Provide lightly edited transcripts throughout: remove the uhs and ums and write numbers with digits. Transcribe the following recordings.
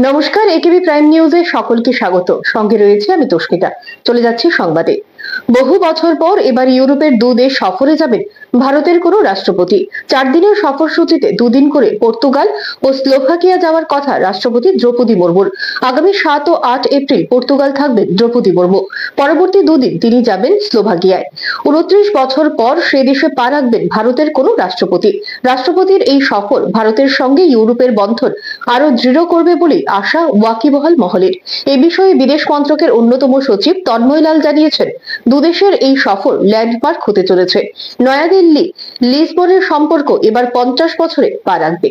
নমস্কার, একেবি প্রাইম নিউজে সকলকে স্বাগত। সঙ্গে রয়েছে আমি তস্মিতা। চলে যাচ্ছি সংবাদে। বহু বছর পর এবার ইউরোপের দেশ সফরে যাবেন ভারতের কোনো রাষ্ট্রপতি। 4 দিনের সফরসূচিতে 2 দিন করে পর্তুগাল ও স্লোভাকিয়া যাওয়ার কথা রাষ্ট্রপতি দ্রৌপদী মুর্মুর। আগামী 7 ও 8 এপ্রিল পর্তুগাল থাকবেন দ্রৌপদী মুর্মু। পরবর্তী 2 দিন তিনি যাবেন স্লোভাকিয়ায়। 29 বছর পর সে দেশে পা রাখবেন ভারতের কোনো রাষ্ট্রপতি। রাষ্ট্রপতির এই সফর ভারতের সঙ্গে ইউরোপের বন্ধন আরো দৃঢ় করবে বলে আশা ওয়াকিবহাল মহলের। এ বিষয়ে বিদেশ মন্ত্রকের অন্যতম সচিব তন্ময় লাল জানিয়েছেন, দুদেশের এই সফর ল্যান্ডমার্ক হতে চলেছে। নয়াদিল্লি লিসবনের সম্পর্ক এবার 50 বছরে পা রাখবে।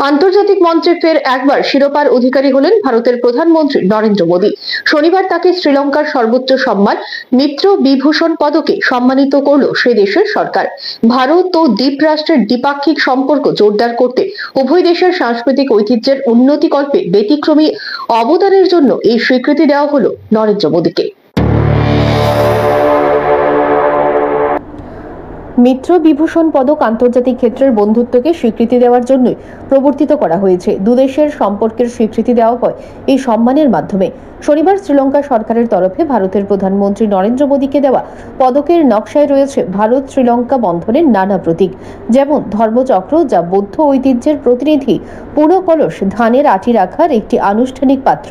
আন্তর্জাতিক মঞ্চে ফের একবার শিরোপার অধিকারী হলেন ভারতের প্রধানমন্ত্রী নরেন্দ্র মোদী। শনিবার তাকে শ্রীলঙ্কার সর্বোচ্চ সম্মান মিত্র বিভূষণ পদকে সম্মানিত করল সে দেশের সরকার। ভারত ও দ্বীপ রাষ্ট্রের দ্বিপাক্ষিক সম্পর্ক জোরদার করতে উভয় দেশের সাংস্কৃতিক ঐতিহ্যের উন্নতিকল্পে ব্যতিক্রমী অবদানের জন্য এই স্বীকৃতি দেওয়া হলো নরেন্দ্র মোদীকে। মিত্র বিভূষণ পদক আন্তর্জাতিক ক্ষেত্রের বন্ধুত্বকে স্বীকৃতি দেওয়ার জন্য প্রবর্তিত করা হয়েছে। দুদেশের সম্পর্কের স্বীকৃতি দেওয়া হয় এই সম্মানের মাধ্যমে। শনিবার শ্রীলঙ্কা সরকারের তরফে ভারতের প্রধানমন্ত্রী নরেন্দ্র মোদীকে দেওয়া পদকের নকশায় রয়েছে ভারত শ্রীলঙ্কা বন্ধনের নানা প্রতীক, যেমন ধর্মচক্র, যা বৌদ্ধ ঐতিহ্যের প্রতিনিধি, পুরকলস, ধানের আটি রাখার একটি আনুষ্ঠানিক পাত্র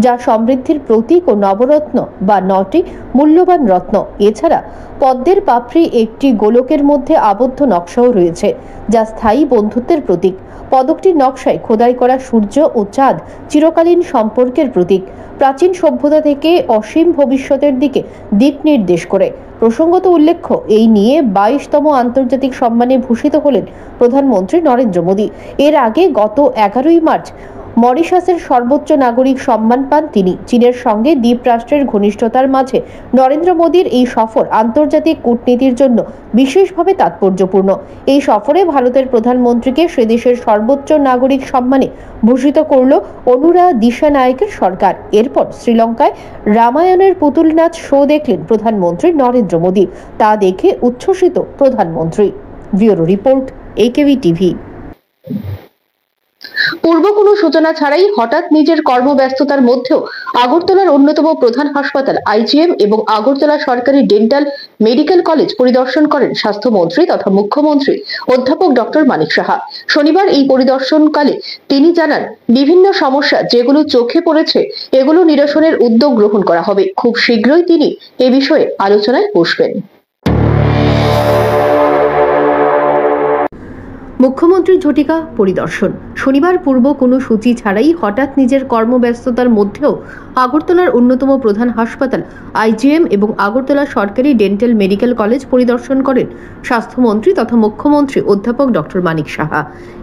যা সমৃদ্ধির প্রতীক, ও নবরত্ন বা 9টি মূল্যবান রত্ন। এছাড়া পদ্মের পাপড়ি, একটি গোলকের মধ্যে আবদ্ধ নকশাও রয়েছে যা স্থায়ী বন্ধুত্বের প্রতীক। পদকটির নকশায় খোদাই করা সূর্য ও চাঁদ চিরকালীন সম্পর্কের প্রতীক, প্রাচীন সভ্যতা থেকে অসীম ভবিষ্যতের দিকে দিক নির্দেশ করে। প্রসঙ্গত উল্লেখ্য, এই নিয়ে 22তম আন্তর্জাতিক সম্মানে ভূষিত হলেন প্রধানমন্ত্রী নরেন্দ্র মোদী। এর আগে গত 11ই মার্চ মরিশাসের সর্বোচ্চ নাগরিক সম্মান পান তিনি। চীনের সঙ্গে দ্বীপ রাষ্ট্রের ঘনিষ্ঠতার মাঝে নরেন্দ্র মোদীর এই সফর আন্তর্জাতিক কূটনীতির জন্য বিশেষভাবে তাৎপর্যপূর্ণ। এই সফরে ভারতের প্রধানমন্ত্রীকে সে দেশের সর্বোচ্চ নাগরিক সম্মানে ভূষিত করল অনুরা দিশানায়েকের সরকার। এরপর শ্রীলঙ্কায় রামায়ণের পুতুল নাচ শো দেখলেন প্রধানমন্ত্রী নরেন্দ্র মোদী। তা দেখে উচ্ছ্বসিত প্রধানমন্ত্রী। Bureau report, AKB TV. পূর্ব কোনো সূচনা ছাড়াই হঠাৎ নিজের কর্মব্যস্ততার মধ্যেও আগরতলার অন্যতম প্রধান হাসপাতাল আইজিএম এবং আগরতলা সরকারি ডেন্টাল মেডিকেল কলেজ পরিদর্শন করেন স্বাস্থ্যমন্ত্রী তথা মুখ্যমন্ত্রী অধ্যাপক ডক্টর মানিক সাহা। শনিবার এই পরিদর্শনকালে তিনি জানান, বিভিন্ন সমস্যা যেগুলো চোখে পড়েছে এগুলো নিরসনের উদ্যোগ গ্রহণ করা হবে। খুব শীঘ্রই তিনি এ বিষয়ে আলোচনায় বসবেন। মুখ্যমন্ত্রীর ঝটিকা পরিদর্শন। শনিবার পূর্ব কোনো সূচি ছাড়াই হঠাৎ নিজের কর্মব্যস্ততার মধ্যেও আগরতলার অন্যতম প্রধান হাসপাতাল আইজিএম এবং আগরতলা সরকারি ডেন্টাল মেডিকেল কলেজ পরিদর্শন করেন স্বাস্থ্যমন্ত্রী তথা মুখ্যমন্ত্রী অধ্যাপক ডক্টর মানিক সাহা।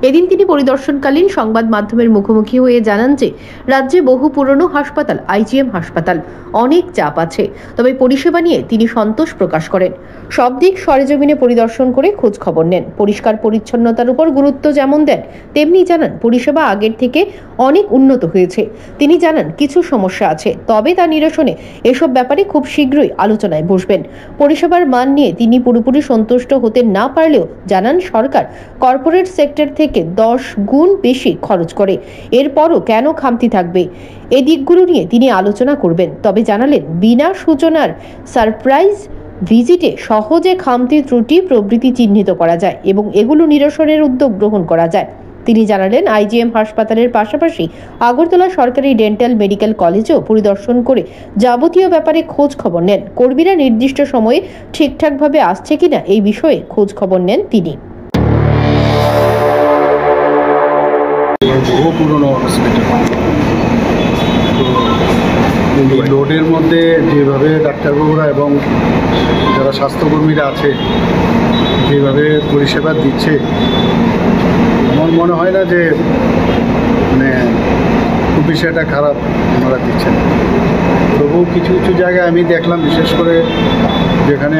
এদিন তিনি পরিদর্শনকালীন সংবাদ মাধ্যমের মুখোমুখি হয়ে জানান যে রাজ্যে বহু পুরনো হাসপাতাল আইজিএম হাসপাতাল, অনেক চাপ আছে, তবে পরিষেবা নিয়ে তিনি সন্তোষ প্রকাশ করেন। সব দিক সরেজমিনে পরিদর্শন করে খোঁজ খবর নেন। পরিষ্কার পরিচ্ছন্নতার উপর গুরুত্ব যেমন দেন, তেমনি জানান পরিষেবা আগের থেকে অনেক উন্নত হয়েছে। তিনি জানান কিছু সমস্যা আছে, তবে তা নিরসনে এসব ব্যাপারে খুব শীঘ্রই আলোচনায় বসবেন। পরিষেবার মান নিয়ে তিনি পুরোপুরি সন্তুষ্ট হতে না পারলেও জানান সরকার কর্পোরেট সেক্টর থেকে 10 গুণ বেশি খরচ করে, এরপরও কেন খামতি থাকবে, এই দিকগুলো নিয়ে তিনি আলোচনা করবেন। তবে জানালেন বিনা সূচনার সারপ্রাইজ ভিজিটে সহজে খামতি, ত্রুটি প্রভৃতি চিহ্নিত করা যায় এবং এগুলো নিরসনের উদ্যোগ গ্রহণ করা যায়। তিনি জানালেন, আইজিএম হাসপাতালের পাশাপাশি আগরতলা সরকারি ডেন্টাল মেডিকেল কলেজেও পরিদর্শন করে যাবতীয় ব্যাপারে খোঁজ খবর নেন। কর্মীরা নির্দিষ্ট সময়ে ঠিকঠাকভাবে আসছে কিনা এই বিষয়ে খোঁজ খবর নেন তিনি। বহু পুরনো হসপিটাল, তো এই রোডের মধ্যে যেভাবে ডাক্তারবাবুরা এবং যারা স্বাস্থ্যকর্মীরা আছে যেভাবে পরিষেবা দিচ্ছে, আমার মনে হয় না যে খুব বিষয়টা খারাপ ওনারা দিচ্ছেন। তবু কিছু কিছু জায়গায় আমি দেখলাম, বিশেষ করে যেখানে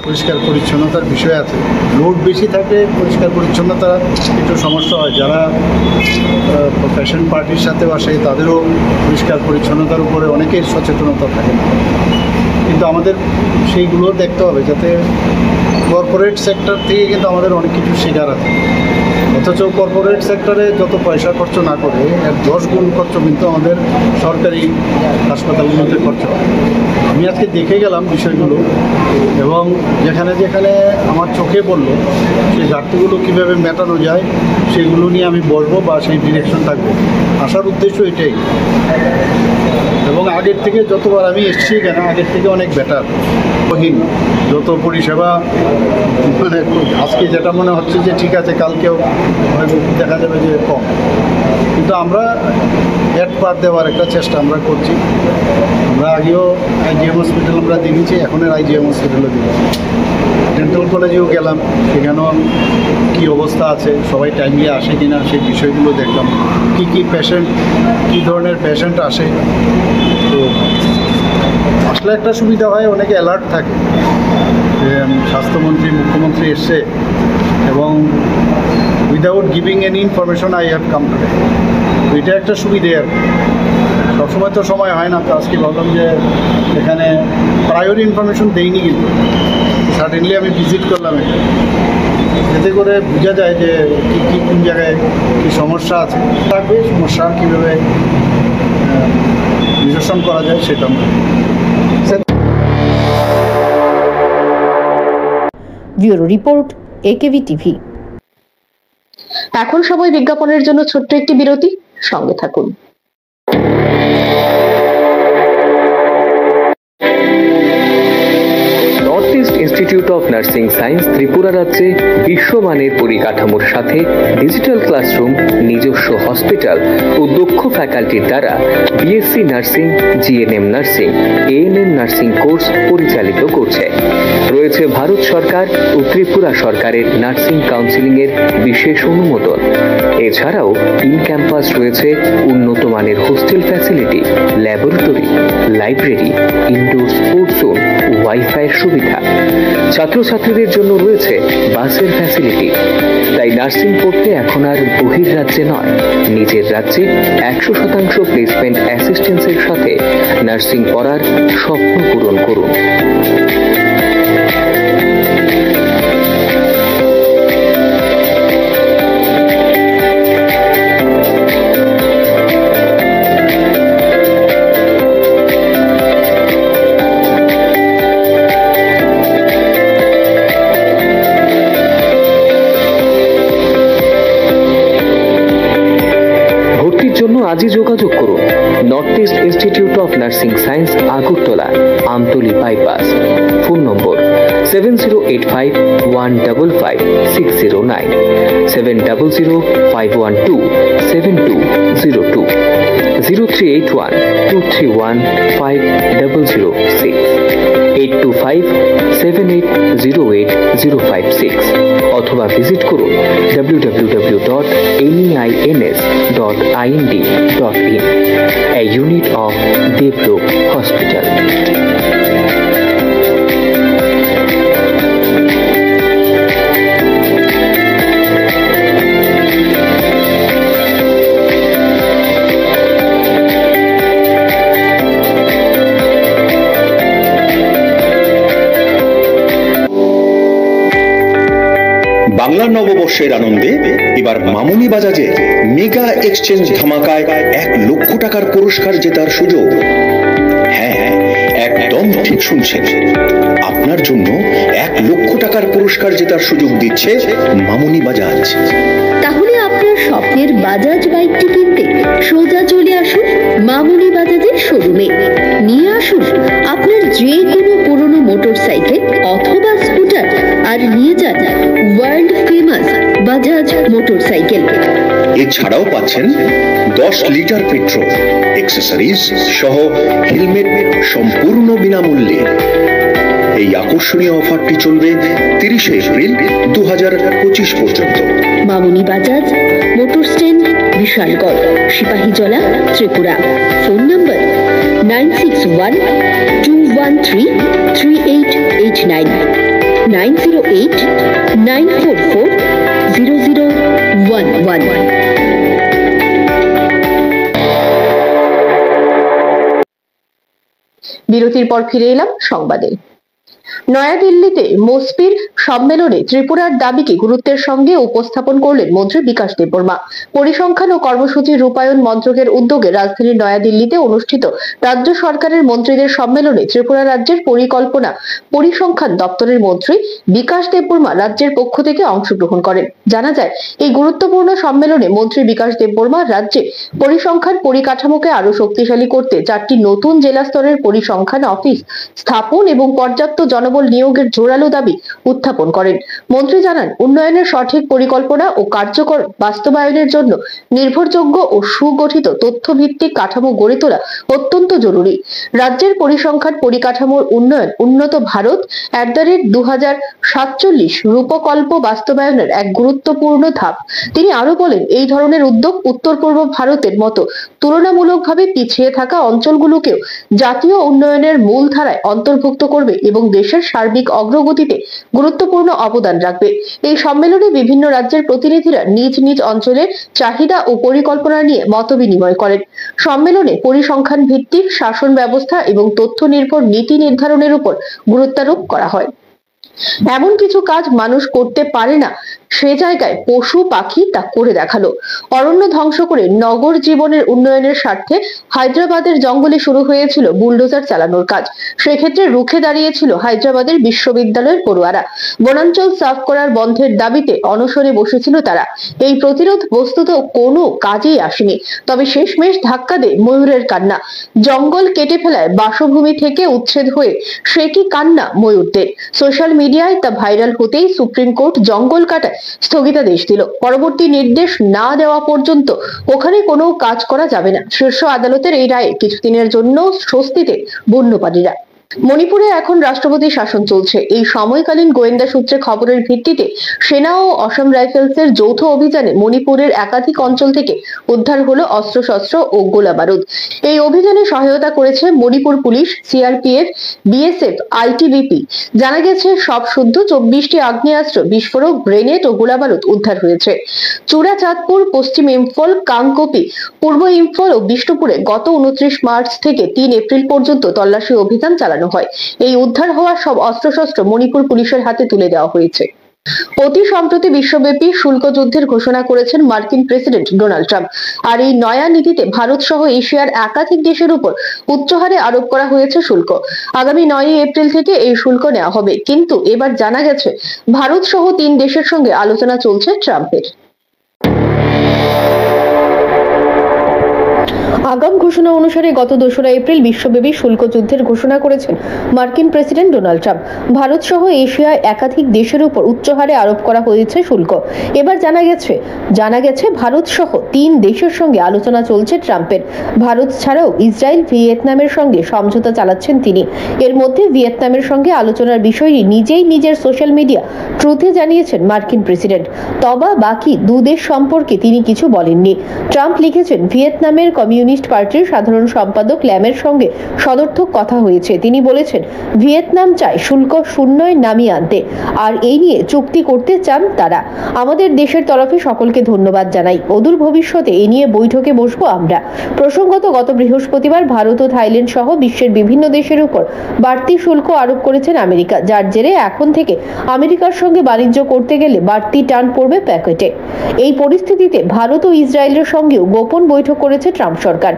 পরিষ্কার পরিচ্ছন্নতার বিষয় আছে, লোড বেশি থাকে, পরিষ্কার পরিচ্ছন্নতা একটু সমস্যা হয়। যারা প্রফেশন পার্টির সাথে আসে তাদেরও পরিষ্কার পরিচ্ছন্নতার উপরে অনেকের সচেতনতা থাকে না, কিন্তু আমাদের সেইগুলো দেখতে হবে, যাতে কর্পোরেট সেক্টর থেকে কিন্তু আমাদের অনেক কিছু শেখার আছে। অথচ কর্পোরেট সেক্টরে যত পয়সা খরচ না করে এর 10 গুণ খরচ কিন্তু আমাদের সরকারি হাসপাতালগুলোতে খরচ হয়। আমি আজকে দেখে গেলাম বিষয়গুলো এবং যেখানে যেখানে আমার চোখে পড়লো সেই ঘাটতিগুলো কীভাবে মেটানো যায় সেগুলো নিয়ে আমি বসবো বা সেই ডিরেকশন থাকবে। আসার উদ্দেশ্য এটাই, এবং আগের থেকে যতবার আমি এসেছি এখানে আগের থেকে অনেক বেটার। বহীন যত পরিষেবা মানে আজকে যেটা মনে হচ্ছে যে ঠিক আছে কালকেও হয়তো দেখা যাবে যে কম, কিন্তু আমরা এড পার দেওয়ার একটা চেষ্টা আমরা করছি। আমরা আগেও আইজিএম হসপিটাল আমরা দেখেছি, এখনের আইজিএম হসপিটালও দেখেছি। ডেন্টাল কলেজেও গেলাম, সেখানেও কী অবস্থা আছে, সবাই টাইমলি আসে কি না সেই বিষয়গুলো দেখলাম। কী পেশেন্ট, কী ধরনের পেশেন্ট আসে। তো আসলে একটা সুবিধা হয়, অনেকে অ্যালার্ট থাকে যে স্বাস্থ্যমন্ত্রী মুখ্যমন্ত্রী এসছে এবং without giving any information I have come today. এটা একটা সুবিধে আর সবসময় তো সময় হয় না। তো আজকে ভাবলাম যে এখানে প্রায়োরি ইনফরমেশন দেইনি, কিন্তু সাডেনলি আমি ভিজিট করলাম এতে করে বোঝা যায় যে কী কোন জায়গায় কী সমস্যা আছে, থাকবে সমস্যা কীভাবে নিরসন করা যায় সেটা আমরা। Bureau report, AKV TV. এখন সময় বিজ্ঞাপনের জন্য ছোট্ট একটি বিরতি, সঙ্গে থাকুন। North east institute of nursing science Tripura রাজ্যে বিশ্বমানের পরিকাঠামোর সাথে ডিজিটাল ক্লাসরুম, নিজস্ব হসপিটাল ও দক্ষ ফ্যাকাল্টির দ্বারা BSc nursing, GNM nursing, ANM nursing course পরিচালিত করছে। রয়েছে ভারত সরকার ও ত্রিপুরা সরকারের নার্সিং কাউন্সিলিং এর বিশেষ অনুমোদন। এছাড়াও ইন ক্যাম্পাস রয়েছে উন্নত মানের hostel facility, laboratory, library, indoor sports zone, wifi এর সুবিধা। ছাত্রছাত্রীদের জন্য রয়েছে বাসের ফ্যাসিলিটি। তাই নার্সিং পড়তে এখন আর বহির্রাজ্যে নয়, নিজের রাজ্যে 100% প্লেসমেন্ট অ্যাসিস্ট্যান্সের সাথে নার্সিং পড়ার স্বপ্ন পূরণ করুন। জন্য আজই যোগাযোগ করুন north east institute of nursing science, Agartala, Amtali bypass. Phone নম্বর 7085155609, 7005127202, 0381231506, 8257808056, অথবা ভিজিট করুন www.neins.ind.in, a unit of Devlook Hospital. Bangla নববর্ষের আনন্দে এবার মামুনি বাজাজের মেগা এক্সচেঞ্জ ধামাকায় 1 লক্ষ টাকার পুরস্কার জেতার সুযোগ। হ্যাঁ, একদম ঠিক শুনছেন, আপনার জন্য 1 লক্ষ টাকার পুরস্কার জেতার সুযোগ দিচ্ছে মামুনি বাজাজ। তাহলে আপনার স্বপ্নের বাজাজ বাইকটি কিনতে সোজা চলে আসুন মামুনি বাজাজের শোরুমে। নিয়ে আসুন আপনার যে কোনো পুরনো মোটরসাইকেল অথবা স্কুটার, আর নিয়ে যান ওয়ার্ল্ড ফেমাস বাজাজ মোটরসাইকেল। এছাড়াও পাচ্ছেন 10 লিটার পেট্রোল, অ্যাক্সেসরিজ সহ হেলমেট সম্পূর্ণ বিনামূল্যে। এই আকর্ষণীয় অফারটি চলবে 30 এপ্রিল 2025 পর্যন্ত। Mamuni Bajaj, motor stand, Bishalgarh, Sepahijala, Tripura. Phone number 9612133889, 9089440011। বিরতির পর ফিরে এলাম সংবাদে। নয়াদিল্লিতে মোসপির সম্মেলনে ত্রিপুরার দাবিকে গুরুত্বের সঙ্গে উপস্থাপন করলেন মন্ত্রী বিকাশ দেববর্মা। পরিসংখ্যান ও কর্মসূচি রূপায়ণ মন্ত্রকের উদ্যোগে রাজধানীর নয়াদিল্লিতে অনুষ্ঠিত রাজ্য সরকারের মন্ত্রীদের সম্মেলনে ত্রিপুরা রাজ্যের পরিকল্পনা পরিসংখ্যান দপ্তরের মন্ত্রী বিকাশ দেববর্মা রাজ্যের পক্ষ থেকে অংশগ্রহণ করেন। জানা যায়, এই গুরুত্বপূর্ণ সম্মেলনে মন্ত্রী বিকাশ দেববর্মা রাজ্যে পরিসংখ্যান পরিকাঠামোকে আরো শক্তিশালী করতে 4টি নতুন জেলা স্তরের পরিসংখ্যান অফিস স্থাপন এবং পর্যাপ্ত জনবল নিয়োগের জোরালো দাবি উত্থাপন করেন। মন্ত্রী জানান, উন্নয়নের সঠিক পরিকল্পনা ও কার্যকর বাস্তবায়নের জন্য নির্ভরযোগ্য ও সুগঠিত তথ্যভিত্তিক কাঠামো গড়ে তোলা অত্যন্ত জরুরি। রাজ্যের পরিসংখ্যান পরিকাঠামোর উন্নয়ন উন্নত ভারত @2047 রূপকল্প বাস্তবায়নের এক গুরুত্বপূর্ণ ধাপ। তিনি আরো বলেন, এই ধরনের উদ্যোগ উত্তর পূর্ব ভারতের মতো তুলনামূলকভাবে পিছিয়ে থাকা অঞ্চলগুলোকেও জাতীয় উন্নয়নের মূলধারায় অন্তর্ভুক্ত করবে এবং দেশের সার্বিক অগ্রগতিতে গুরুত্বপূর্ণ অবদান রাখবে। এই সম্মেলনে বিভিন্ন রাজ্যের প্রতিনিধিরা নিজ নিজ অঞ্চলের চাহিদা ও পরিকল্পনা নিয়ে মতবিনিময় করেন। সম্মেলনে পরিসংখ্যান ভিত্তিক শাসন ব্যবস্থা এবং তথ্য নির্ভর নীতি নির্ধারণের উপর গুরুত্বারোপ করা হয়। এমন কিছু কাজ মানুষ করতে পারে না, সে জায়গায় পশু পাখি তা করে দেখালো। অরণ্য ধ্বংস করে নগর জীবনের উন্নয়নের স্বার্থে হায়দ্রাবাদের জঙ্গলে শুরু হয়েছিল বুলডোজার চালানোর কাজ। সেক্ষেত্রে রুখে দাঁড়িয়েছিল হায়দ্রাবাদের বিশ্ববিদ্যালয়ের পড়ুয়ারা। বনাঞ্চল সাফ করার বন্ধের দাবিতে অনশনে বসেছিল তারা। এই প্রতিরোধ বস্তুত কোনো কাজেই আসেনি, তবে শেষমেশ ধাক্কা দেয় ময়ূরের কান্না। জঙ্গল কেটে ফেলায় বাসভূমি থেকে উচ্ছেদ হয়ে সে কি কান্না ময়ূরদের। সোশ্যাল মিডিয়ায় তা ভাইরাল হতেই সুপ্রিম কোর্ট জঙ্গল কাটায় স্থগিতাদেশ দিল। পরবর্তী নির্দেশ না দেওয়া পর্যন্ত ওখানে কোনো কাজ করা যাবে না। শীর্ষ আদালতের এই রায়ে কিছুদিনের জন্য স্বস্তিতে বন্যপ্রাণীরা। মণিপুরে এখন রাষ্ট্রপতি শাসন চলছে। এই সময়কালীন গোয়েন্দা সূত্রে খবরের ভিত্তিতে সেনা ও অসম রাইফেলসের যৌথ অভিযানে মণিপুরের একাধিক অঞ্চল থেকে উদ্ধার হলো অস্ত্রশস্ত্র ও গোলাবারুদ। এই অভিযানে সহায়তা করেছে Manipur police, CRPF, BSF, ITBP. জানা গেছে, সব শুদ্ধ 24টি আগ্নেয়াস্ত্র, বিস্ফোরক, গ্রেনেড ও গোলাবারুদ উদ্ধার হয়েছে। চূড়াচাঁদপুর, পশ্চিম ইম্ফল, কাংকপি, পূর্ব ইম্ফল ও বিষ্ণুপুরে গত 29 মার্চ থেকে 3 এপ্রিল পর্যন্ত তল্লাশি অভিযান চালানো হয়। এই উদ্ধার হওয়া সব অস্ত্রশস্ত্র মণিপুর পুলিশের হাতে তুলে দেওয়া হয়েছে। অতি সম্প্রতি বিশ্বব্যাপী শুল্ক যুদ্ধের ঘোষণা করেছেন মার্কিন প্রেসিডেন্ট ডোনাল্ড ট্রাম্প। আর এই নয়া নীতিতে ভারত সহ এশিয়ার একাধিক দেশের উপর উচ্চ হারে আরোপ করা হয়েছে শুল্ক। আগামী 9 এপ্রিল থেকে এই শুল্ক নেওয়া হবে। কিন্তু এবার জানা গেছে, ভারত সহ 3 দেশের সঙ্গে আলোচনা চলছে ট্রাম্পের। আগাম ঘোষণা অনুসারে গত 2রা এপ্রিল বিশ্বব্যাপী শুল্ক যুদ্ধের ঘোষণা করেছেন মার্কিন প্রেসিডেন্ট ডোনাল্ড ট্রাম্প। ভারত সহ এশিয়ায় একাধিক দেশের উপর উচ্চ হারে আরোপ করা হয়েছে শুল্ক। এবার জানা গেছে ভারত সহ 3 দেশের সঙ্গে আলোচনা চলছে ট্রাম্পের। ভারত ছাড়াও ইসরায়েল, ভিয়েতনামের সঙ্গে সমঝোতা চালাচ্ছেন তিনি। এর মধ্যে ভিয়েতনামের সঙ্গে আলোচনার বিষয়টি নিজেই নিজের সোশ্যাল মিডিয়া ট্রুথে জানিয়েছেন মার্কিন প্রেসিডেন্ট। তবে বাকি 2 দেশ সম্পর্কে তিনি কিছু বলেননি। ট্রাম্প লিখেছেন, ভিয়েতনামের কমিউনিস্ট পার্টির সাধারণ সম্পাদক ল্যামের সঙ্গে সদর্থক কথা হয়েছে। তিনি বলেছেন, ভিয়েতনাম চায় শুল্ক শূন্যয় নামিয়ে আনতে, আর এই নিয়ে চুক্তি করতে চান তারা। আমাদের দেশের তরফে সকলকে ধন্যবাদ জানাই। অদূর ভবিষ্যতে এ নিয়ে বৈঠকে বসবো আমরা। প্রসঙ্গত, গত বৃহস্পতিবার ভারত ও থাইল্যান্ড সহ বিশ্বের বিভিন্ন দেশের উপর বাড়তি শুল্ক আরোপ করেছেন আমেরিকা, যার জেরে এখন থেকে আমেরিকার সঙ্গে বাণিজ্য করতে গেলে বাড়তি টান পড়বে প্যাকেটে। এই পরিস্থিতিতে ভারত ও ইসরায়েলের সঙ্গেও গোপন বৈঠক করেছে ট্রাম্প সরকার।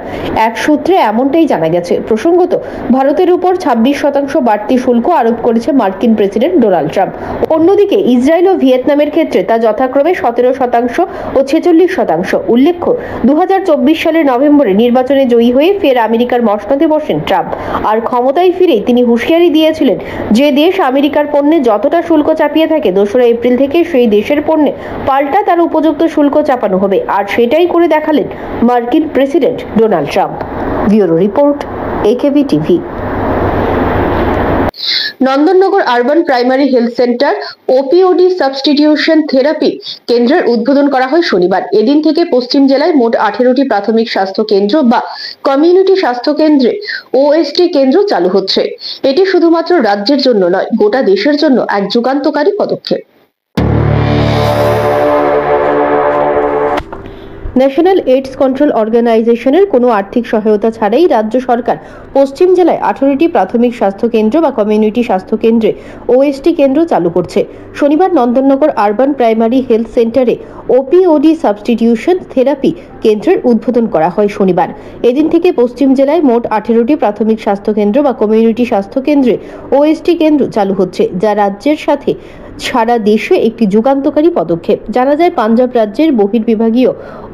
এক সূত্রে এমনটাই জানা গেছে। প্রসঙ্গত, ভারতের উপর 26% বাড়তি শুল্ক আরোপ করেছে মার্কিন প্রেসিডেন্ট ডোনাল্ড ট্রাম্প। অন্যদিকে ইসরায়েল ও ভিয়েতনামের ক্ষেত্রে তা যথাক্রমে 17% ও 46%। উল্লেখ্য, 2024 সালের নভেম্বরে নির্বাচনে জয়ী হয়ে ফের আমেরিকার মসনদে বসেন ট্রাম্প। আর ক্ষমতায় ফিরেই তিনি হুঁশিয়ারি দিয়েছিলেন, যে দেশ আমেরিকার পণ্যে যতটা শুল্ক চাপিয়ে থাকে 2রা এপ্রিল থেকে সেই দেশের পণ্যে পাল্টা তার উপযুক্ত শুল্ক চাপানো হবে। আর সেটাই করে দেখালেন মার্কিন president Donald Trump. Bureau report, AKB TV. Nandannagar urban primary health centre opioid substitution therapy কেন্দ্রের উদ্বোধন করা হয় শনিবার। এদিন থেকে পশ্চিম জেলায় মোট 18টি প্রাথমিক স্বাস্থ্য কেন্দ্র বা কমিউনিটি স্বাস্থ্য কেন্দ্রে ওএসটি কেন্দ্র চালু হচ্ছে। এটি শুধুমাত্র রাজ্যের জন্য নয়, গোটা দেশের জন্য এক যুগান্তকারী পদক্ষেপ। ন্যাশনাল এইডস কন্ট্রোল অর্গানাইজেশনের কোনো আর্থিক সহায়তা ছাড়াই রাজ্য সরকার পশ্চিম জেলায় 18টি প্রাথমিক স্বাস্থ্য কেন্দ্র বা কমিউনিটি স্বাস্থ্য কেন্দ্রে ওএসটি কেন্দ্র চালু করছে। শনিবার নন্দননগর আরবান প্রাইমারি হেলথ সেন্টারে ওপিওডি সাবস্টিটিউশন থেরাপি কেন্দ্রের উদ্বোধন করা হয় শনিবার। এদিন থেকে পশ্চিম জেলায় মোট 18টি প্রাথমিক স্বাস্থ্য কেন্দ্র বা কমিউনিটি স্বাস্থ্য কেন্দ্রে ওএসটি কেন্দ্র চালু হচ্ছে, যা রাজ্যের সাথে সারা দেশে একটি যুগান্তকারী পদক্ষেপ। জানা যায়, পাঞ্জাব রাজ্যের বহির্বিভাগীয়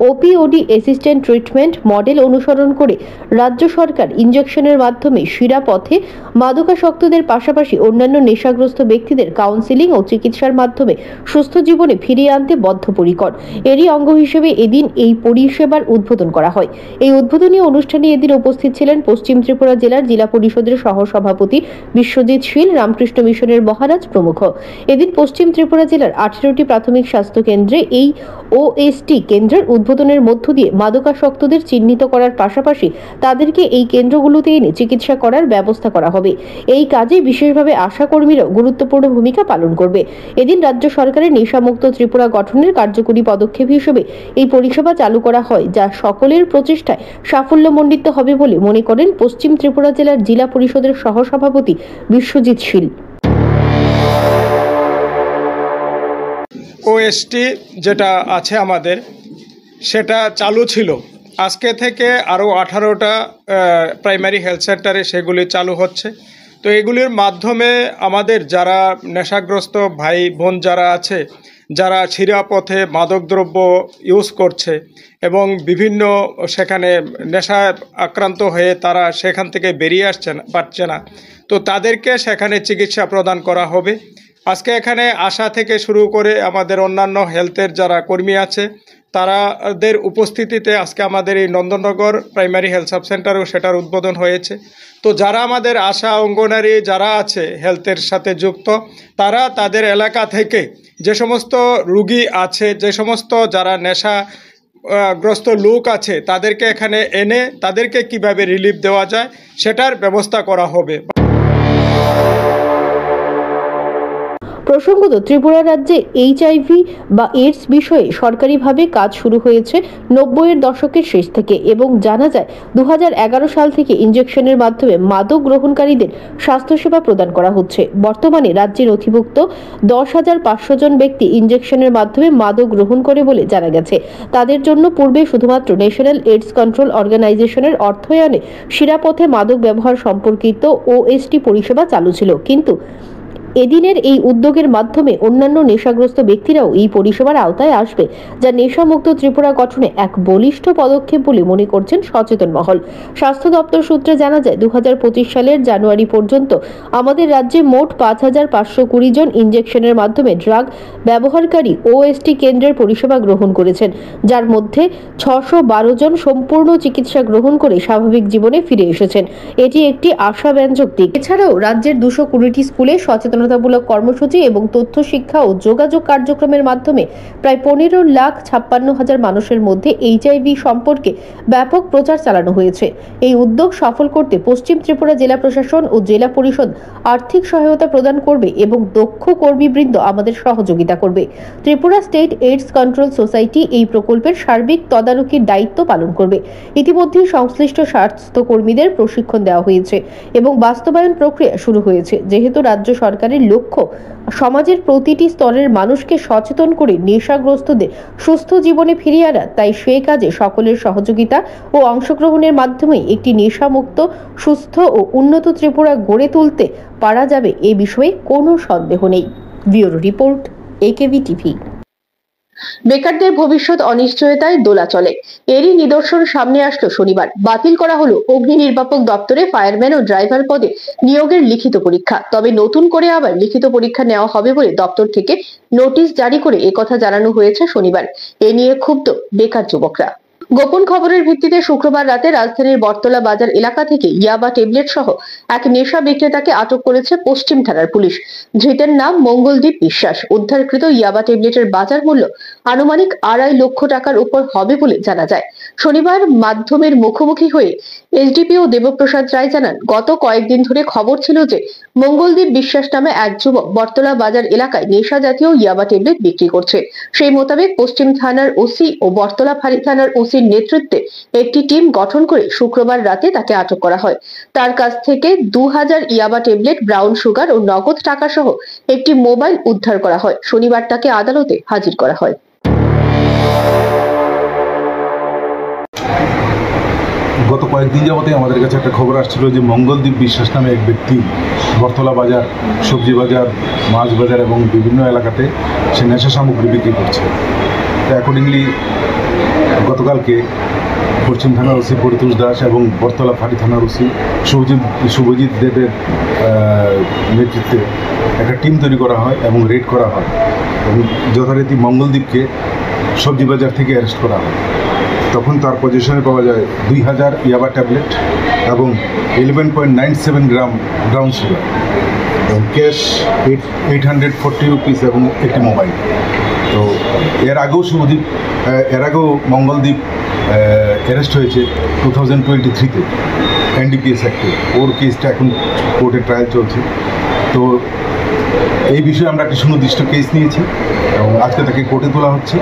ওপিওডি অ্যাসিস্ট্যান্ট ট্রিটমেন্ট মডেল অনুসরণ করে রাজ্য সরকার ইনজেকশনের মাধ্যমে শিরাপথে মাদকাসক্তদের পাশাপাশি অন্যান্য নেশাগ্রস্ত ব্যক্তিদের কাউন্সেলিং ও চিকিৎসার মাধ্যমে সুস্থ জীবনে ফিরিয়ে আনতে বদ্ধপরিকর। এরই অঙ্গ হিসেবে এদিন এই পরিষেবার উদ্বোধন করা হয়। এই উদ্বোধনী অনুষ্ঠানে এদিন উপস্থিত ছিলেন পশ্চিম ত্রিপুরা জেলার জেলা পরিষদের সহসভাপতি বিশ্বজিৎ শীল, রামকৃষ্ণ মিশনের মহারাজ প্রমুখ। এদিন পশ্চিম ত্রিপুরা জেলার 18টি প্রাথমিক স্বাস্থ্য কেন্দ্রে এই ওএসটি কেন্দ্রের উদ্বোধনের মধ্য দিয়ে মাদকাসক্তদের চিহ্নিত করার পাশাপাশি তাদেরকে এই কেন্দ্রগুলোতে এনে চিকিৎসা করার ব্যবস্থা করা হবে। এই কাজে বিশেষভাবে আশাকর্মীরাও গুরুত্বপূর্ণ ভূমিকা পালন করবে। এদিন রাজ্য সরকারের নেশামুক্ত ত্রিপুরা গঠনের কার্যকরী পদক্ষেপ হিসেবে এই পরিষেবা চালু করা হয়, যা সকলের প্রচেষ্টায় সাফল্যমণ্ডিত হবে বলে মনে করেন পশ্চিম ত্রিপুরা জেলার জেলা পরিষদের সহসভাপতি বিশ্বজিৎ শীল। ওএসটি যেটা আছে আমাদের, সেটা চালু ছিল। আজকে থেকে আরও 18টা প্রাইমারি হেলথ সেন্টারে সেগুলি চালু হচ্ছে। তো এগুলির মাধ্যমে আমাদের যারা নেশাগ্রস্ত ভাই বোন যারা আছে, যারা শিরাপথে মাদকদ্রব্য ইউজ করছে এবং বিভিন্ন সেখানে নেশা আক্রান্ত হয়ে তারা সেখান থেকে বেরিয়ে পারছে না, তো তাদেরকে সেখানে চিকিৎসা প্রদান করা হবে। আজকে এখানে আসা থেকে শুরু করে আমাদের অন্যান্য হেলথের যারা কর্মী আছে, তাদের উপস্থিতিতে আজকে আমাদের এই নন্দননগর প্রাইমারি হেলথ সাব সেন্টারেও সেটার উদ্বোধন হয়েছে। তো যারা আমাদের আশা অঙ্গনারী যারা আছে হেলথের সাথে যুক্ত, তারা তাদের এলাকা থেকে যে সমস্ত রুগী আছে, যে সমস্ত যারা নেশাগ্রস্ত লোক আছে, তাদেরকে এখানে এনে তাদেরকে কিভাবে রিলিফ দেওয়া যায় সেটার ব্যবস্থা করা হবে। প্রসঙ্গত, ত্রিপুরা রাজ্যে এইচআইভি বা এইডস বিষয়ে সরকারিভাবে কাজ শুরু হয়েছে 90-এর দশকের শেষ থেকে এবং জানা যায় 2011 সাল থেকে ইনজেকশনের মাধ্যমে মাদক গ্রহণকারীদের স্বাস্থ্যসেবা প্রদান করা হচ্ছে। বর্তমানে রাজ্যে নথিভুক্ত 10,500 জন ব্যক্তি ইনজেকশনের মাধ্যমে মাদক গ্রহণ করে বলে জানা গেছে। তাদের জন্য পূর্বে শুধুমাত্র ন্যাশনাল এইডস কন্ট্রোল অর্গানাইজেশনের অর্থায়নে শিরাপথে মাদক ব্যবহার সম্পর্কিত ওএসটি পরিষেবা চালু ছিল, কিন্তু এদিনের এই উদ্যোগের মাধ্যমে অন্যান্য নেশাগ্রস্ত ব্যক্তিরাও এই পরিষেবার আওতায় আসবে, যা নেশামুক্ত ত্রিপুরা গঠনে এক বলিষ্ঠ পদক্ষেপ বলে মনে করছেন সচেতন মহল। স্বাস্থ্য দপ্তর সূত্রে জানা যায়, 2025 সালের জানুয়ারি পর্যন্ত আমাদের রাজ্যে মোট 5,520 জন ইনজেকশনের মাধ্যমে ড্রাগ ব্যবহারকারী ওএসটি কেন্দ্রের পরিষেবা গ্রহণ করেছেন, যার মধ্যে 612 জন সম্পূর্ণ চিকিৎসা গ্রহণ করে স্বাভাবিক জীবনে ফিরে এসেছেন। এটি একটি আশাব্যঞ্জক দিক। এছাড়াও রাজ্যের 220টি স্কুলে সচেতনতামূলক কর্মসূচি এবং তথ্য শিক্ষা ও যোগাযোগ কার্যক্রমের মাধ্যমে প্রায় 15,56,000 মানুষের মধ্যে এইচআইভি সম্পর্কে ব্যাপক প্রচার চালানো হয়েছে। এই উদ্যোগ সফল করতে পশ্চিম ত্রিপুরা জেলা প্রশাসন ও জেলা পরিষদ আর্থিক সহায়তা প্রদান করবে এবং দক্ষ কর্মীবৃন্দ আমাদের সহযোগিতা করবে। Tripura state AIDS control society এই প্রকল্পের সার্বিক তদারকির দায়িত্ব পালন করবে। ইতিমধ্যে সংশ্লিষ্ট স্বাস্থ্যকর্মীদের প্রশিক্ষণ দেওয়া হয়েছে এবং বাস্তবায়ন প্রক্রিয়া শুরু হয়েছে। যেহেতু রাজ্য সরকারের লক্ষ্য সমাজের প্রতিটি স্তরের মানুষকে সচেতন করে নেশাগ্রস্তদের সুস্থ জীবনে ফিরিয়ে আনা, তাই সে কাজে সকলের সহযোগিতা ও অংশগ্রহণের মাধ্যমে একটি নেশামুক্ত, সুস্থ ও উন্নত ত্রিপুরা গড়ে তুলতে পারা যাবে, এ বিষয়ে কোনো সন্দেহ নেই। Bureau report, AKV TV. বেকারদের ভবিষ্যৎ অনিশ্চয়তায় দোলাচলে। এরই নিদর্শন সামনে আসলো শনিবার। বাতিল করা হলো অগ্নি নির্বাপক দপ্তরে ফায়ারম্যান ও ড্রাইভার পদে নিয়োগের লিখিত পরীক্ষা। তবে নতুন করে আবার লিখিত পরীক্ষা নেওয়া হবে বলে দপ্তর থেকে নোটিশ জারি করে একথা জানানো হয়েছে শনিবার। এ নিয়ে ক্ষুব্ধ বেকার যুবকরা। গোপন খবরের ভিত্তিতে শুক্রবার রাতে রাজধানীর বটতলা বাজার এলাকা থেকে ইয়াবা ট্যাবলেট সহ এক নেশা বিক্রেতাকে আটক করেছে পশ্চিম থানার পুলিশ। ধৃতের নাম মঙ্গলদীপ বিশ্বাস। উদ্ধারকৃত ইয়াবা ট্যাবলেটের বাজার মূল্য আনুমানিক 2.5 লক্ষ টাকার উপর হবে বলে জানা যায়। শনিবার মাধ্যমের মুখোমুখি হয়ে এসডিপিও দেবপ্রসাদ রায় জানান, গত কয়েকদিন ধরে খবর ছিল যে মঙ্গলদীপ বিশ্বাস নামে এক যুবক বটতলা বাজার এলাকায় নেশা জাতীয় ইয়াবা ট্যাবলেট বিক্রি করছে। সেই মোতাবেক পশ্চিম থানার ওসি ও বটতলা ফাঁড়ি থানার ওসির নেতৃত্বে একটি টিম গঠন করে শুক্রবার রাতে তাকে আটক করা হয়। তার কাছ থেকে 2000 ইয়াবা ট্যাবলেট, ব্রাউন সুগার ও নগদ টাকা সহ একটি মোবাইল উদ্ধার করা হয়। শনিবার তাকে আদালতে হাজির করা হয়। গত কয়েকদিন যাবতে আমাদের কাছে একটা খবর আসছিল যে মঙ্গলদীপ বিশ্বাস নামে এক ব্যক্তি বটতলা বাজার, সবজি বাজার, মাছ বাজার এবং বিভিন্ন এলাকাতে সে নেশা সামগ্রী বিক্রি করছে। তো অ্যাকর্ডিংলি গতকালকে পশ্চিম থানার ওসি পরিতোষ দাস এবং বটতলা ফাঁড়ি থানার ওসি শুভজিৎ দেবের নেতৃত্বে একটা টিম তৈরি করা হয় এবং রেড করা হয় এবং যথারীতি মঙ্গলদীপকে সবজি বাজার থেকে অ্যারেস্ট করা হয়। তখন তার পজিশনে পাওয়া যায় 2000 ইয়াবা ট্যাবলেট এবং 11.97 গ্রাম ব্রাউন সুগার এবং ক্যাশ 840 রুপিস এবং একটি মোবাইল। তো এর আগেও মঙ্গলদীপ অ্যারেস্ট হয়েছে 2023-তে NDPS অ্যাক্টে। ওর কেসটা এখন কোর্টে ট্রায়াল চলছে। তো এই বিষয়ে আমরা একটা সুনির্দিষ্ট কেস নিয়েছি এবং আজকে তাকে কোর্টে তোলা হচ্ছে।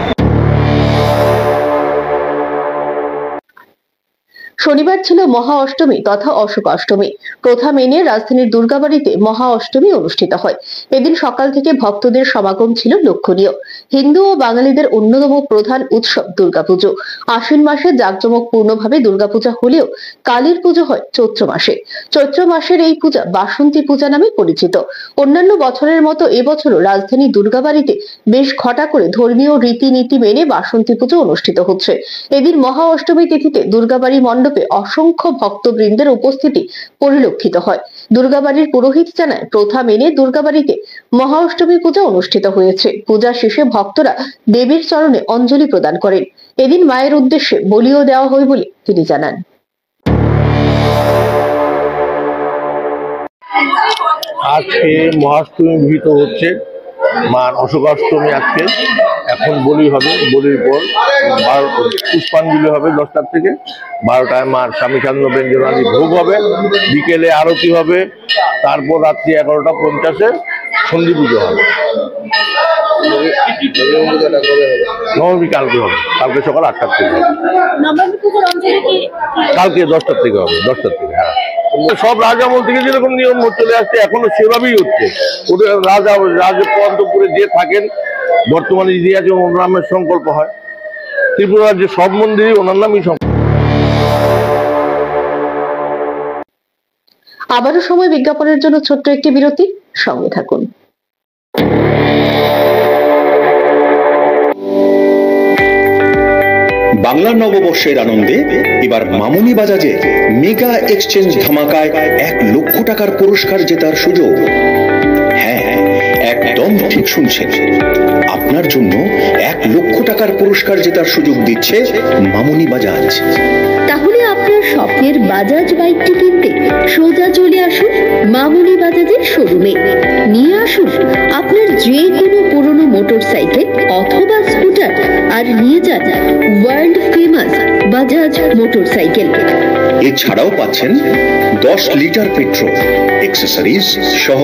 শনিবার ছিল মহা অষ্টমী তথা অশোক অষ্টমী। প্রথা মেনে রাজধানীর দুর্গাবাড়িতে মহা অষ্টমী অনুষ্ঠিত হয়। এদিন সকাল থেকে ভক্তদের সমাগম ছিল লক্ষণীয়। হিন্দু ও বাঙালিদের অন্যতম প্রধান উৎসব দুর্গাপুজো। আশ্বিন মাসে জাঁকজমকপূর্ণভাবে দুর্গাপূজা হলেও কালীর পুজো হয় চৈত্র মাসে। চৈত্র মাসের এই পূজা বাসন্তী পূজা নামে পরিচিত। অন্যান্য বছরের মতো এবছরও রাজধানী দুর্গাবাড়িতে বেশ ঘটা করে ধর্মীয় রীতিনীতি মেনে বাসন্তী পুজো অনুষ্ঠিত হচ্ছে। এদিন মহা অষ্টমী তিথিতে দুর্গাবাড়ি মণ্ডপে অসংখ্য ভক্তবৃন্দের উপস্থিতি পরিলক্ষিত হয়। দুর্গাবাড়ির পুরোহিত জানায়, প্রথা মেনে দুর্গাবাড়িতে মহা অষ্টমী পূজা অনুষ্ঠিত হয়েছে। পূজা শেষে ভক্তরা দেবীর চরণে অঞ্জলি প্রদান করেন। এদিন মায়ের উদ্দেশ্যে বলিও দেওয়া হয় বলে তিনি জানান। আজকে মহাষ্টমী বিহিত হচ্ছে, মার অশোকাষ্টমী আজকে। এখন বলি হবে, বলির পর পুষ্পাঞ্জলি হবে 10টার থেকে 12টায় মার স্বামীকান্ত ব্যঞ্জনাদি ভোগ হবে, বিকেলে আরতি হবে, তারপর রাত্রি 11:50-এ সন্ধি পুজো হবে। নবমী কালকে হবে, কালকে সকাল 8টার থেকে হবে, কালকে 10টার থেকে হবে, 10টার থেকে। হ্যাঁ, সব রাজামল থেকে যেরকম নিয়ম চলে আসছে এখনো সেভাবেই হচ্ছে। ওদের রাজপন্তপুরে যে থাকেন বর্তমানে যে আছে ওনার নামের সংকল্প হয়। ত্রিপুরার যে সব মন্দিরই ওনার নামই সংকল্প। আবারও সময় বিজ্ঞাপনের জন্য ছোট্ট একটি বিরতি, সঙ্গে থাকুন। বাংলার নববর্ষের আনন্দে এবার মামুনি বাজাজে মেগা এক্সচেঞ্জ ধামাকায় 1 লক্ষ টাকার পুরস্কার জেতার সুযোগ। হ্যাঁ, একদম ঠিক শুনছেন, আপনার জন্য 1 লক্ষ টাকার পুরস্কার জেতার সুযোগ দিচ্ছে মামুনি বাজাজ। তাহলে আপনার স্বপ্নের বাজাজ বাইকটি কিনতে সোজা চলে আসুন মামুনি বাজাজের শোরুমে। নিয়ে আসুন আপনার যে কোনো পুরনো মোটরসাইকেল অথবা স্কুটার, আর নিয়ে যান ওয়ার্ল্ড ফেমাস বাজাজ মোটরসাইকেল। এছাড়াও পাচ্ছেন 10 লিটার পেট্রোল, অ্যাক্সেসরিজ সহ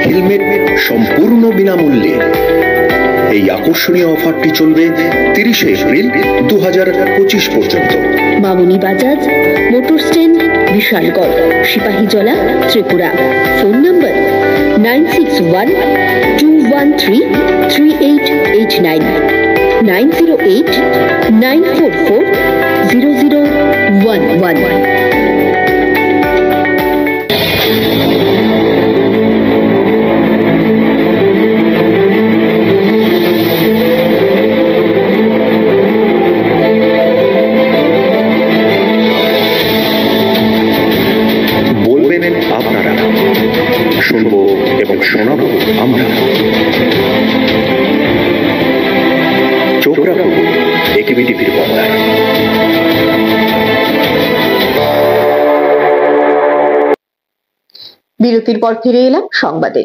হেলমেট সম্পূর্ণ বিনামূল্যে। এই আকর্ষণীয় অফারটি চলবে 30 এপ্রিল 2025 পর্যন্ত। Mamuni Bajaj, motor stand, Bishalgarh, Sepahijala, Tripura. Phone number 9612133889, 9089440011। আপনারা শুনবো এবং শোনাবো আমরা। চোখ রাখবো একেবি টিভির পর্দায়। বিরতির পর ফিরে এলাম সংবাদে।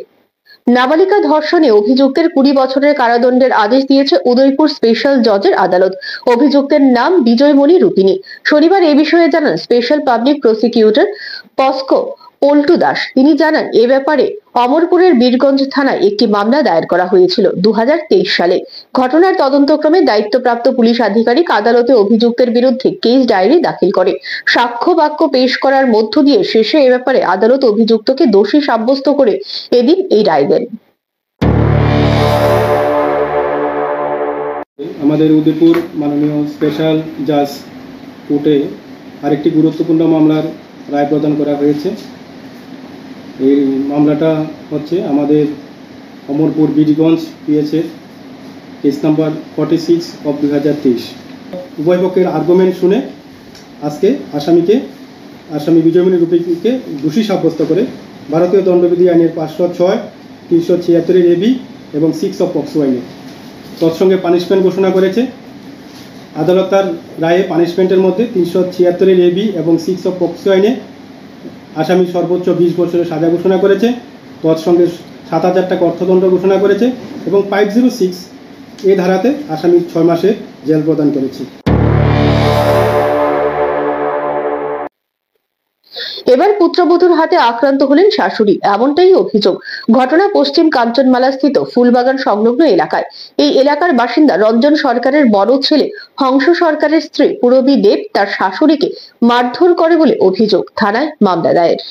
নাবালিকা ধর্ষণে অভিযুক্তের 20 বছরের কারাদণ্ডের আদেশ দিয়েছে উদয়পুর স্পেশাল জজের আদালত। অভিযুক্তের নাম বিজয়মণি রূপিনী। শনিবার এ বিষয়ে জানান special public prosecutor POCSO Paltu Das তিনি জানান, এ ব্যাপারে অমরপুরের বীরগঞ্জ থানায় একটি মামলা দায়ের করা হয়েছিল 2023 সালে। ঘটনার তদন্তক্রমে দায়িত্বপ্রাপ্ত পুলিশ আধিকারিক আদালতে অভিযুক্তের বিরুদ্ধে কেস ডায়েরি দাখিল করে। সাক্ষ্য বাক্য পেশ করার মধ্য দিয়ে শেষে এ ব্যাপারে আদালত অভিযুক্তকে দোষী সাব্যস্ত করে এদিন এই রায় দেন। আমাদের উদয়পুর মাননীয় স্পেশাল জাজ কোর্টে আরেকটি গুরুত্বপূর্ণ মামলার রায় প্রদান করা হয়েছে। এই মামলাটা হচ্ছে আমাদের অমরপুর বীরগঞ্জ পিএসের কেস নাম্বার 46 অফ 2023। উভয় পক্ষের আর্গুমেন্ট শুনে আজকে আসামি বিজয়মণি রূপীকে দোষী সাব্যস্ত করে ভারতীয় দণ্ডবিধি আইনের 506, 376 AB এবং 6 অফ পক্সো আইনে তৎসঙ্গে পানিশমেন্ট ঘোষণা করেছে। আদালত তার রায়ে পানিশমেন্টের মধ্যে 376 AB এবং 6 অফ পক্সো আইনে আসামি সর্বোচ্চ 20 বছরের সাজা ঘোষণা করেছে। তৎসঙ্গে 7,000 টাকা অর্থদণ্ড ঘোষণা করেছে এবং 506 এ ধারাতে আসামি 6 মাসের জেল প্রদান করেছে। এবার পুত্রবধূর হাতে আক্রান্ত হলেন শাশুড়ি, এমনটাই অভিযোগ। ঘটনা পশ্চিম কাঞ্চনমালা স্থিত ফুলবাগান সংলগ্ন এলাকায়। এই এলাকার বাসিন্দা রঞ্জন সরকারের বড় ছেলে হংস সরকারের স্ত্রী পুরবী দেব তার শাশুড়িকে মারধর করে বলে অভিযোগ। থানায় মামলা দায়ের।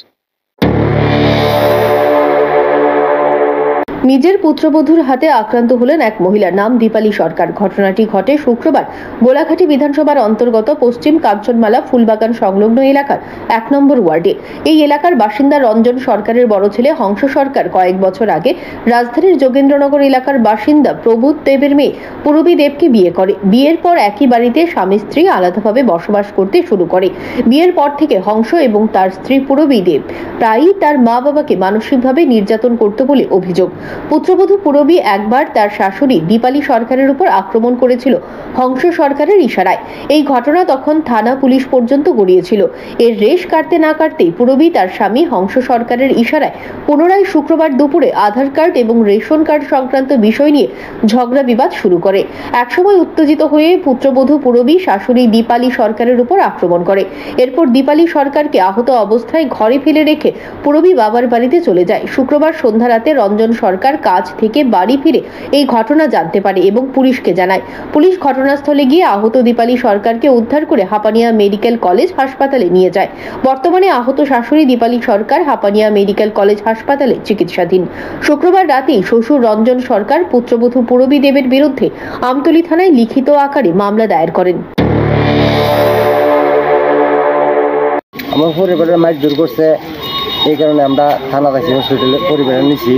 নিজের পুত্রবধূর হাতে আক্রান্ত হলেন এক মহিলা, নাম দীপালি সরকার। ঘটনাটি ঘটে শুক্রবার গোলাঘাটি বিধানসভার অন্তর্গত পশ্চিম কাঞ্চনমালা ফুলবাগান সংলগ্ন এলাকার 1 নম্বর ওয়ার্ডে। এই এলাকার বাসিন্দা রঞ্জন সরকারের বড় ছেলে হংস সরকার কয়েক বছর আগে রাজধানীর যোগেন্দ্রনগর এলাকার বাসিন্দা প্রবোধ দেবের মেয়ে পুরবী দেবকে বিয়ে করে। বিয়ের পর একই বাড়িতে স্বামী স্ত্রী আলাদাভাবে বসবাস করতে শুরু করে। বিয়ের পর থেকে হংস এবং তার স্ত্রী পুরবী দেব প্রায়ই তার মা বাবাকে মানসিকভাবে নির্যাতন করত বলে অভিযোগ। পুত্রবধূ পুরবী একবার তার শাশুড়ি দীপালি সরকারের উপর আক্রমণ করেছিল হংস সরকারের ইশারায়। এই ঘটনা তখন থানা পুলিশ পর্যন্ত গড়িয়েছিল। এর রেশ কাটতে না কাটতেই পুরবী তার স্বামী হংস সরকারের ইশারায় পুনরায় শুক্রবার দুপুরে আধার কার্ড এবং রেশন কার্ড সংক্রান্ত বিষয় নিয়ে ঝগড়া বিবাদ শুরু করে। একসময় উত্তেজিত হয়ে পুত্রবধূ পুরবী শাশুড়ি দীপালি সরকারের উপর আক্রমণ করে। এরপর দীপালি সরকারকে আহত অবস্থায় ঘরে ফেলে রেখে পুরবী বাবার বাড়িতে চলে যায়। শুক্রবার সন্ধ্যা রাতে রঞ্জন সরকার কাজ থেকে বাড়ি ফিরে এই ঘটনা জানতে পারে এবং পুলিশকে জানায়। পুলিশ ঘটনাস্থলে গিয়ে আহত দীপালি সরকারকে উদ্ধার করে হাপানিয়া মেডিকেল কলেজ হাসপাতালে নিয়ে যায়। বর্তমানে আহত শাশুড়ি দীপালি সরকার হাপানিয়া মেডিকেল কলেজ হাসপাতালে চিকিৎসাধীন। শুক্রবার রাতেই শ্বশুর রঞ্জন সরকার পুত্রবধূ পুরবী দেবের বিরুদ্ধে আমতলী থানায় লিখিত আকারে মামলা দায়ের করেন। আমার পরিবারের মারধর করছে, এই কারণে আমরা থানা থাকি হসপিটালে পরিবারে নিছি।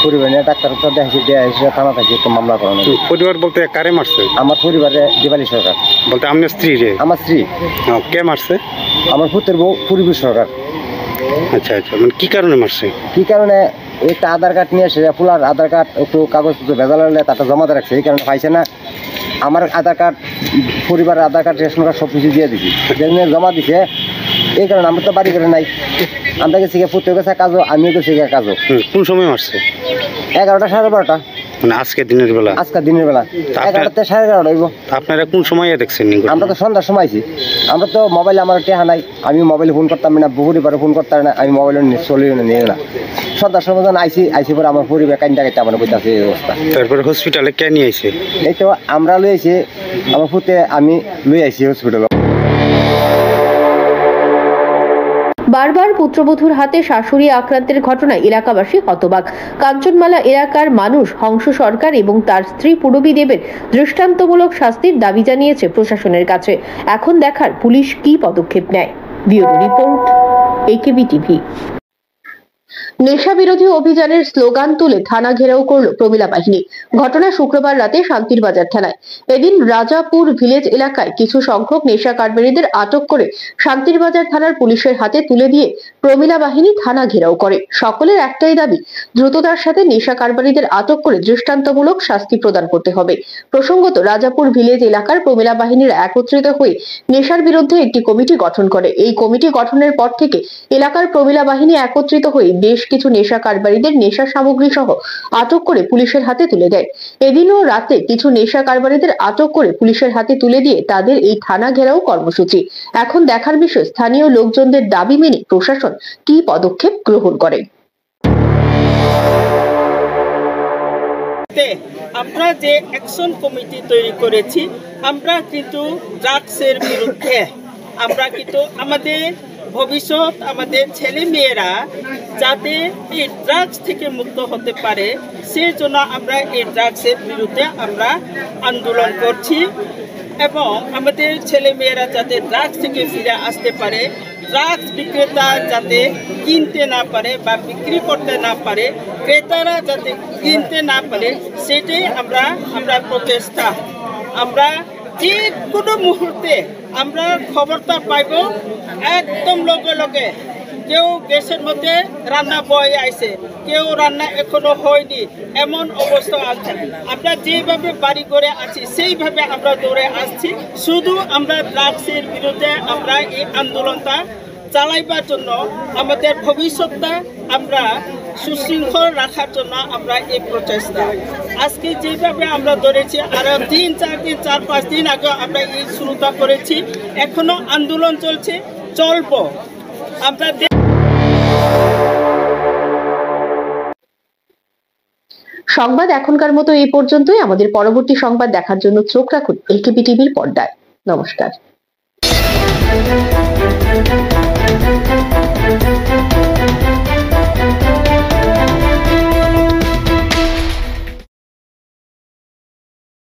পরিবার নিয়ে ডাক্তার দেখি দেওয়া থানা থাকি একটা মামলা করানো। পরিবার বলতে কারে মারছে? আমার পরিবারে দীপালি সরকার বলতে আপনার স্ত্রী রে? আমার স্ত্রী। কে মারছে? আমার পুত্রের বউ পূর্বী সরকার। আচ্ছা আচ্ছা, মানে কি কারণে মারছে? কি কারণে একটা আধার কার্ড নিয়ে এসে ফুলার আধার কার্ড একটু কাগজপত্র ভেজাল হলে তাটা জমা দিয়ে রাখছে, এই কারণে পাইছে না। আমার আধার কার্ড, পরিবারের আধার কার্ড, রেশন কার্ড সব কিছু দিয়ে দিছি, জমা দিছে। এই কারণে আমরা তো বাড়ি করে নাই, আমরা গেছি পুত্র গেছে কাজও, আমিও গেছি কাজও। কোন সময় মারছে? 11টা 12:30। মানে আজকে দিনের বেলা? আজকে দিনের বেলা 11টা 11:30 হইব। আপনারা কোন সময় দেখছেন? আমরা তো সন্ধ্যার সময় আছি। আমরা তো মোবাইলে আমার টেহা নাই, আমি মোবাইলে ফোন করতাম না, পরিবারে ফোন করতাম না, আমি মোবাইলে চলে নিয়ে না। সন্ধ্যার সময় যখন আইসি পরে আমার পরিবার কাইন্ডা কাইতে আমার কইতাছে এই অবস্থা। তারপরে হসপিটালে কে নিয়ে আইছে? এই তো আমরা লই আইছি, আমার পুতে আমি লই আইছি হসপিটালে। বারবার পুত্রবধূর হাতে শাশুড়ি আক্রান্তের ঘটনায় এলাকাবাসী হতবাক। কাঞ্চনমালা এলাকার মানুষ হংস সরকার এবং তার স্ত্রী পুরবী দেবের দৃষ্টান্তমূলক শাস্তির দাবি জানিয়েছে প্রশাসনের কাছে। এখন দেখার পুলিশ কি পদক্ষেপ নেয়। Bureau report, AKB TV. নেশা বিরোধী অভিযানের স্লোগান তুলে থানা ঘেরাও করল প্রমিলা বাহিনী। ঘটনা শুক্রবার রাতে শান্তির বাজার থানায়। এদিন রাজাপুর ভিলেজ এলাকায় কিছু সংখ্যক নেশা কারবারিদের আটক করে শান্তির বাজার থানার পুলিশের হাতে তুলে দিয়ে প্রমিলা বাহিনী থানা ঘেরাও করে। সকলের একটাই দাবি, দ্রুততার সাথে নেশা কারবারিদের আটক করে দৃষ্টান্তমূলক শাস্তি প্রদান করতে হবে। প্রসঙ্গত, রাজাপুর ভিলেজ এলাকার প্রমিলা বাহিনীরা একত্রিত হয়ে নেশার বিরুদ্ধে একটি কমিটি গঠন করে। এই কমিটি গঠনের পর থেকে এলাকার প্রমিলা বাহিনী একত্রিত হয়ে বেশ কিছু নেশা কারবারিদের নেশা সামগ্রী সহ আটক করে পুলিশের হাতে তুলে দেয়। এদিনও রাতে কিছু নেশা কারবারিদের আটক করে পুলিশের হাতে তুলে দিয়ে তাদের এই থানা ঘেরাও কর্মসূচি। এখন দেখার বিষয় স্থানীয় লোকজনদের দাবি মেনে প্রশাসন কি পদক্ষেপ গ্রহণ করে। আমরা যে অ্যাকশন কমিটি তৈরি করেছি, আমরা কিন্তু ড্রাগসের বিরুদ্ধে, আমরা কিন্তু আমাদের ভবিষ্যৎ আমাদের ছেলে মেয়েরা যাতে এই ড্রাগস থেকে মুক্ত হতে পারে সেই জন্য আমরা এই ড্রাগসের বিরুদ্ধে আমরা আন্দোলন করছি এবং আমাদের ছেলে মেয়েরা যাতে ড্রাগস থেকে ফিরে আসতে পারে, ড্রাগস বিক্রেতা যাতে কিনতে না পারে বা বিক্রি করতে না পারে, ক্রেতারা যাতে কিনতে না পারে, সেটাই আমরা প্রচেষ্টা। আমরা যে কোনো মুহূর্তে আমরা খবরটা পাইব, একদম লগে লগে কেউ গ্যাসের মধ্যে রান্না বয়ে আইছে, কেউ রান্না এখনো হয়নি, এমন অবস্থা আছে। আমরা যেভাবে বাড়ি করে আছি সেইভাবে আমরা দৌড়ে আসছি। শুধু আমরা ড্রাগসের বিরুদ্ধে আমরা এই আন্দোলনটা চালাইবার জন্য, আমাদের ভবিষ্যৎটা আমরা সুশৃঙ্খল রাখার জন্য আমরা এই প্রচেষ্টা। আজকে যেভাবে আমরা ধরেছি, আরো 3-4 দিন 4-5 দিন আগে আমরা এই শুরুটা করেছি, এখনো আন্দোলন চলছে, চলবো। আমরা সংবাদ এখনকার মতো এই পর্যন্তই। আমাদের পরবর্তী সংবাদ দেখার জন্য চোখ রাখুন এলকেবি টিভির পর্দায়। নমস্কার।